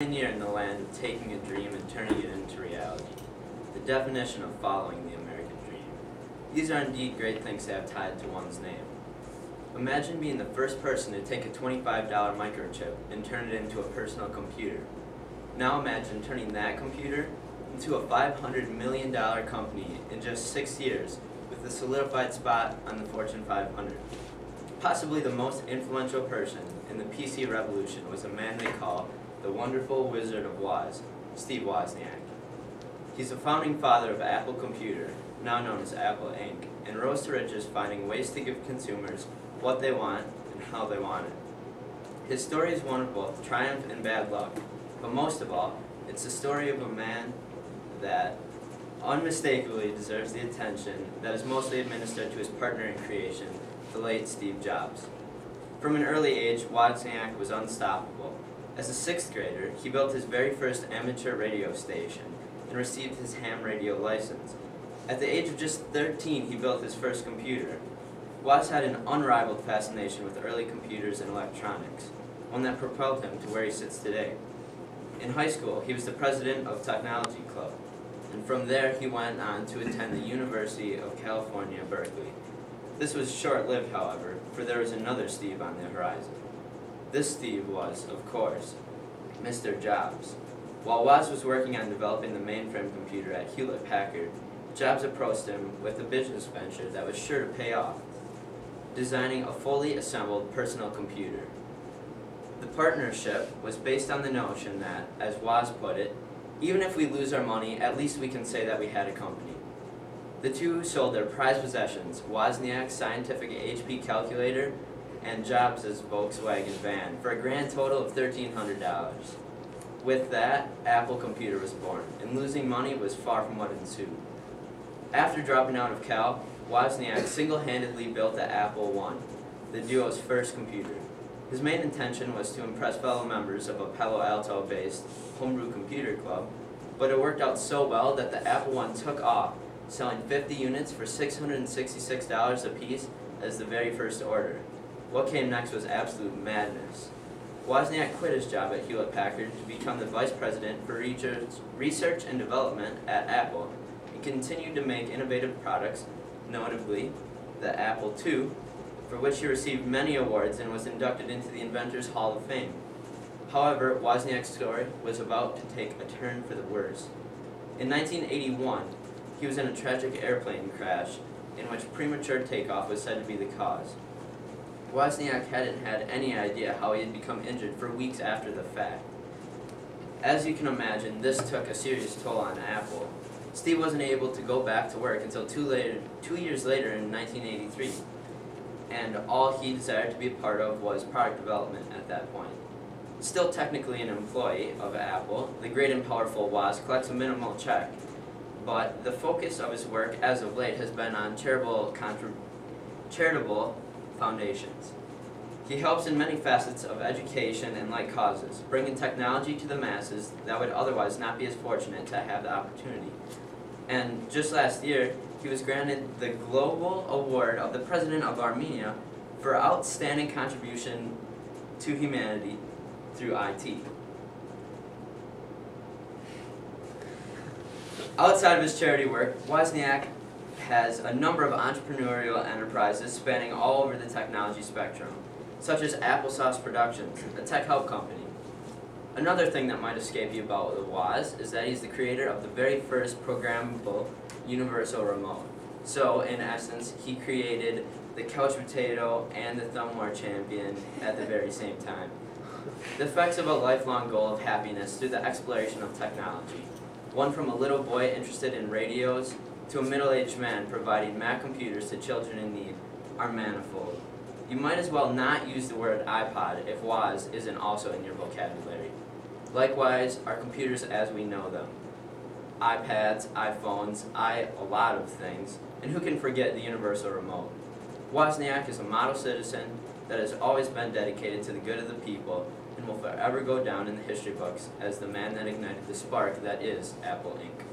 pioneer in the land of taking a dream and turning it into reality. The definition of following the American dream. These are indeed great things to have tied to one's name. Imagine being the first person to take a $25 microchip and turn it into a personal computer. Now imagine turning that computer into a $500 million company in just 6 years with a solidified spot on the Fortune 500. Possibly the most influential person in the PC revolution was a man they call the Wonderful Wizard of Woz, Steve Wozniak. He's the founding father of Apple Computer, now known as Apple Inc., and rose to riches finding ways to give consumers what they want and how they want it. His story is one of both triumph and bad luck, but most of all, it's the story of a man that unmistakably deserves the attention that is mostly administered to his partner in creation, the late Steve Jobs. From an early age, Wozniak was unstoppable. As a sixth grader, he built his very first amateur radio station and received his ham radio license. At the age of just 13, he built his first computer. Woz had an unrivaled fascination with early computers and electronics, one that propelled him to where he sits today. In high school, he was the president of Technology Club, and from there he went on to attend the University of California, Berkeley. This was short-lived, however, for there was another Steve on the horizon. This Steve was, of course, Mr. Jobs. While Woz was working on developing the mainframe computer at Hewlett-Packard, Jobs approached him with a business venture that was sure to pay off, designing a fully assembled personal computer. The partnership was based on the notion that, as Woz put it, even if we lose our money, at least we can say that we had a company. The two sold their prized possessions, Wozniak's scientific HP calculator and Jobs' Volkswagen van, for a grand total of $1,300. With that, Apple Computer was born, and losing money was far from what ensued. After dropping out of Cal, Wozniak single-handedly built the Apple I, the duo's first computer. His main intention was to impress fellow members of a Palo Alto-based homebrew computer club, but it worked out so well that the Apple I took off, selling 50 units for $666 apiece as the very first order. What came next was absolute madness. Wozniak quit his job at Hewlett-Packard to become the vice president for research and development at Apple, and continued to make innovative products, notably the Apple II, for which he received many awards and was inducted into the Inventors Hall of Fame. However, Wozniak's story was about to take a turn for the worse. In 1981, he was in a tragic airplane crash in which premature takeoff was said to be the cause. Wozniak hadn't had any idea how he had become injured for weeks after the fact. As you can imagine, this took a serious toll on Apple. Steve wasn't able to go back to work until 2 years later in 1983, and all he desired to be a part of was product development at that point. Still technically an employee of Apple, the great and powerful Woz collects a minimal check, but the focus of his work as of late has been on charitable foundations. He helps in many facets of education and like causes, bringing technology to the masses that would otherwise not be as fortunate to have the opportunity. And just last year, he was granted the Global Award of the President of Armenia for outstanding contribution to humanity through IT. Outside of his charity work, Wozniak has a number of entrepreneurial enterprises spanning all over the technology spectrum, such as Applesauce Productions, a tech help company. Another thing that might escape you about the Woz is that he's the creator of the very first programmable universal remote. So, in essence, he created the couch potato and the thumb war champion at the very same time. The effects of a lifelong goal of happiness through the exploration of technology, one from a little boy interested in radios to a middle-aged man providing Mac computers to children in need, are manifold. You might as well not use the word iPod if Woz isn't also in your vocabulary. Likewise, our computers as we know them. iPads, iPhones, a lot of things, and who can forget the universal remote? Wozniak is a model citizen that has always been dedicated to the good of the people and will forever go down in the history books as the man that ignited the spark that is Apple Inc.